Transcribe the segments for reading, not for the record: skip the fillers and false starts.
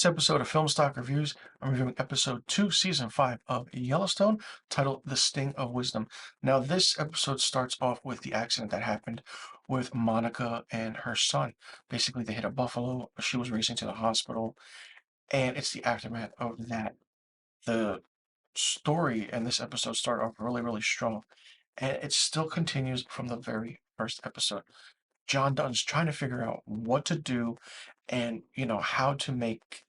This episode of Film Stock Reviews, I'm reviewing episode 2, season 5 of Yellowstone, titled The Sting of Wisdom. Now, this episode starts off with the accident that happened with Monica and her son. Basically, they hit a buffalo. She was racing to the hospital, and it's the aftermath of that. The story in this episode started off really, really strong, and it still continues from the very first episode. John Dunn's trying to figure out what to do and, how to make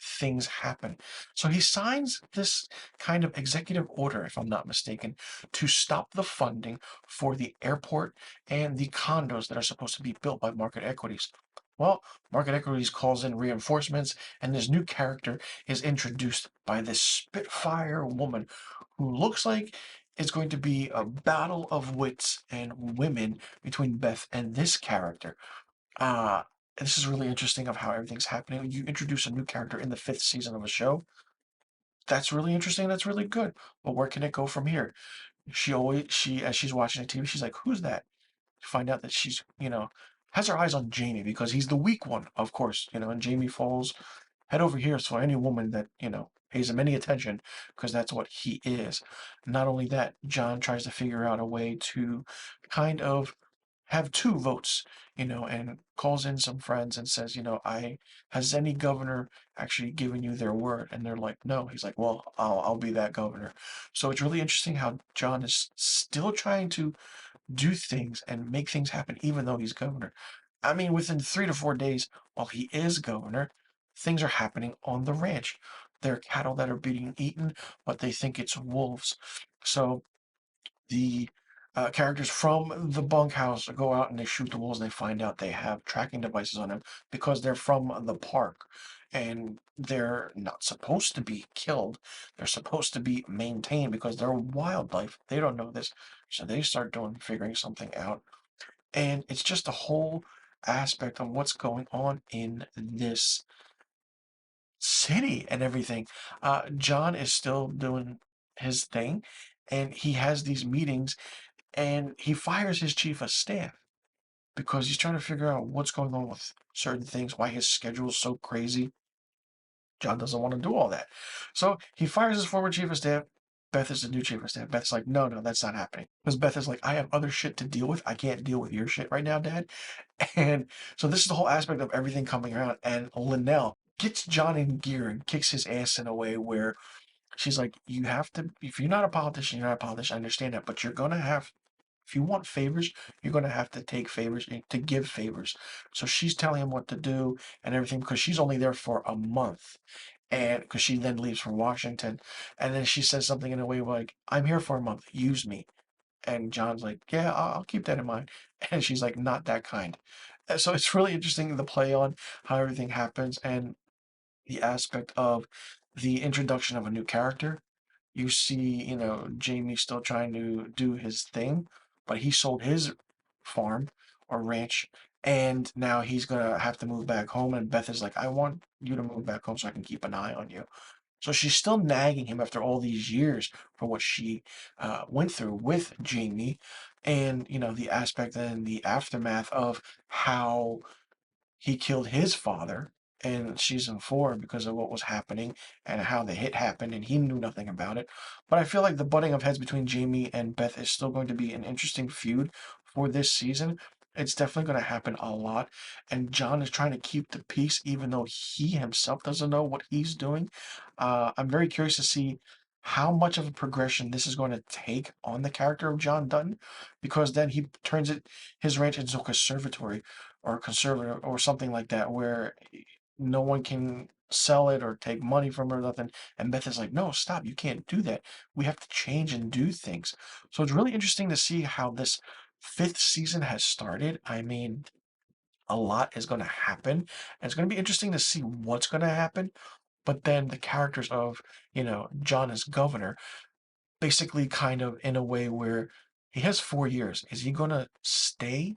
things happen. So he signs this kind of executive order, if I'm not mistaken, to stop the funding for the airport and the condos that are supposed to be built by Market Equities. Well, Market Equities calls in reinforcements, and this new character is introduced by this Spitfire woman who looks like it's going to be a battle of wits and women between Beth and this character. This is really interesting of how everything's happening. You introduce a new character in the 5th season of a show. That's really interesting. That's really good. But where can it go from here? As she's watching the TV, she's like, "Who's that?" You find out that she's, has her eyes on Jamie because he's the weak one, of course, and Jamie falls head over heels for any woman that, pays him any attention because that's what he is. Not only that, John tries to figure out a way to kind of have two votes, and calls in some friends and says, has any governor actually given you their word? And they're like, no. He's like, well, I'll be that governor. So it's really interesting how John is still trying to do things and make things happen, even though he's governor. I mean, within 3 to 4 days, while he is governor, things are happening on the ranch. There are cattle that are being eaten, but they think it's wolves. So the characters from the bunkhouse go out and they shoot the wolves and they find out they have tracking devices on them because they're from the park and they're not supposed to be killed. They're supposed to be maintained because they're wildlife. They don't know this. So they start figuring something out. And it's just a whole aspect of what's going on in this city and everything. John is still doing his thing and he has these meetings and he fires his chief of staff because he's trying to figure out what's going on with certain things, why his schedule is so crazy. John doesn't want to do all that. So he fires his former chief of staff. Beth is the new chief of staff. Beth's like, no, that's not happening. Because Beth is like, I have other shit to deal with. I can't deal with your shit right now, Dad. And so this is the whole aspect of everything coming around. And Linnell gets John in gear and kicks his ass in a way where she's like, you have to, if you're not a politician, you're not a politician. I understand that. But you're going to have if you want favors, you're going to have to take favors to give favors. So she's telling him what to do and everything because she's only there for a month. And because she then leaves for Washington. And then she says something in a way like, I'm here for a month. Use me. And John's like, yeah, I'll keep that in mind. And she's like, not that kind. And so it's really interesting the play on how everything happens and the aspect of the introduction of a new character. You see, Jamie still trying to do his thing, but he sold his farm or ranch, and now he's gonna have to move back home. And Beth is like, I want you to move back home so I can keep an eye on you. So she's still nagging him after all these years for what she went through with Jamie, and the aspect and the aftermath of how he killed his father in season 4 because of what was happening and how the hit happened, and he knew nothing about it. But I feel like the butting of heads between Jamie and Beth is still going to be an interesting feud for this season. It's definitely going to happen a lot, and John is trying to keep the peace even though he himself doesn't know what he's doing. I'm very curious to see how much of a progression this is going to take on the character of John Dutton, because then he turns his ranch into a conservatory or conservative or something like that, where no one can sell it or take money from her or nothing. And Beth is like, no, stop, you can't do that. We have to change and do things. So it's really interesting to see how this 5th season has started. I mean, a lot is going to happen. And it's going to be interesting to see what's going to happen. But then the characters of, John as governor, basically kind of in a way where he has 4 years. Is he going to stay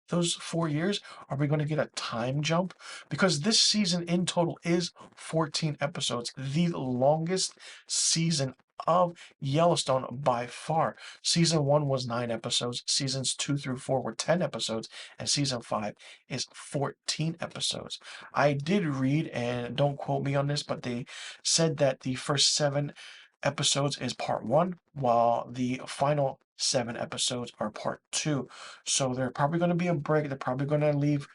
those 4 years? Are we going to get a time jump? Because this season in total is 14 episodes, the longest season of Yellowstone by far. Season 1 was 9 episodes, seasons 2 through 4 were 10 episodes, and season 5 is 14 episodes. I did read, and don't quote me on this, but they said that the first 7 episodes is part 1, while the final 7 episodes are part 2. So they're probably going to be a break. They're probably going to leave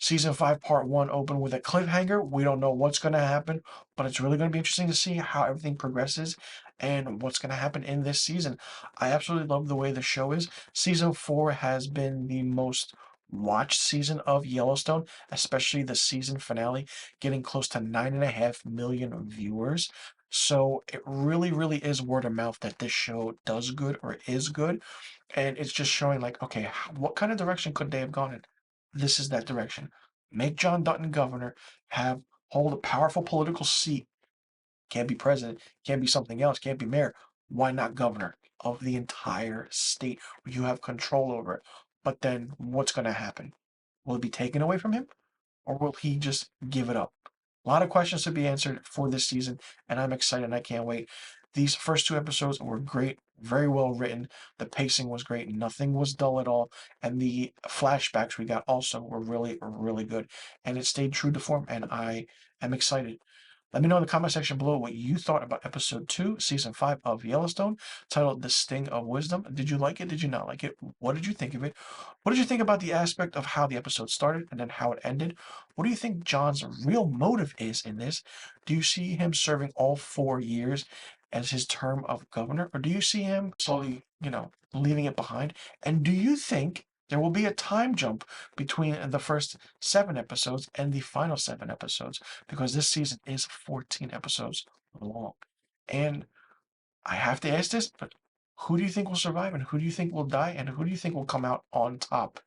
Season 5, Part 1 open with a cliffhanger. We don't know what's going to happen, but it's really going to be interesting to see how everything progresses and what's going to happen in this season. I absolutely love the way the show is. Season 4 has been the most watched season of Yellowstone, especially the season finale, getting close to 9.5 million viewers. So it really, really is word of mouth that this show does good or is good. And it's just showing, like, okay, what kind of direction could they have gone in? This is that direction. Make John Dutton governor, hold a powerful political seat. Can't be president, can't be something else, can't be mayor. Why not governor of the entire state where you have control over it? But then what's going to happen? Will it be taken away from him? Or will he just give it up? A lot of questions to be answered for this season, and I'm excited. I can't wait. These first 2 episodes were great, very well written. The pacing was great. Nothing was dull at all. And the flashbacks we got also were really, really good. And it stayed true to form, and I am excited. Let me know in the comment section below what you thought about episode 2, season 5 of Yellowstone, titled The Sting of Wisdom. Did you like it? Did you not like it? What did you think of it? What did you think about the aspect of how the episode started and then how it ended? What do you think John's real motive is in this? Do you see him serving all 4 years as his term of governor, or do you see him slowly, leaving it behind? And do you think there will be a time jump between the first 7 episodes and the final 7 episodes? Because this season is 14 episodes long. And I have to ask this, but who do you think will survive and who do you think will die and who do you think will come out on top?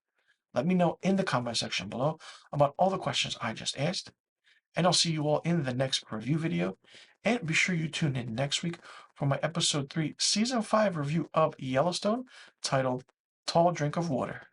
Let me know in the comment section below about all the questions I just asked, and I'll see you all in the next review video. And be sure you tune in next week for my episode 3, season 5 review of Yellowstone, titled Tall Drink of Water.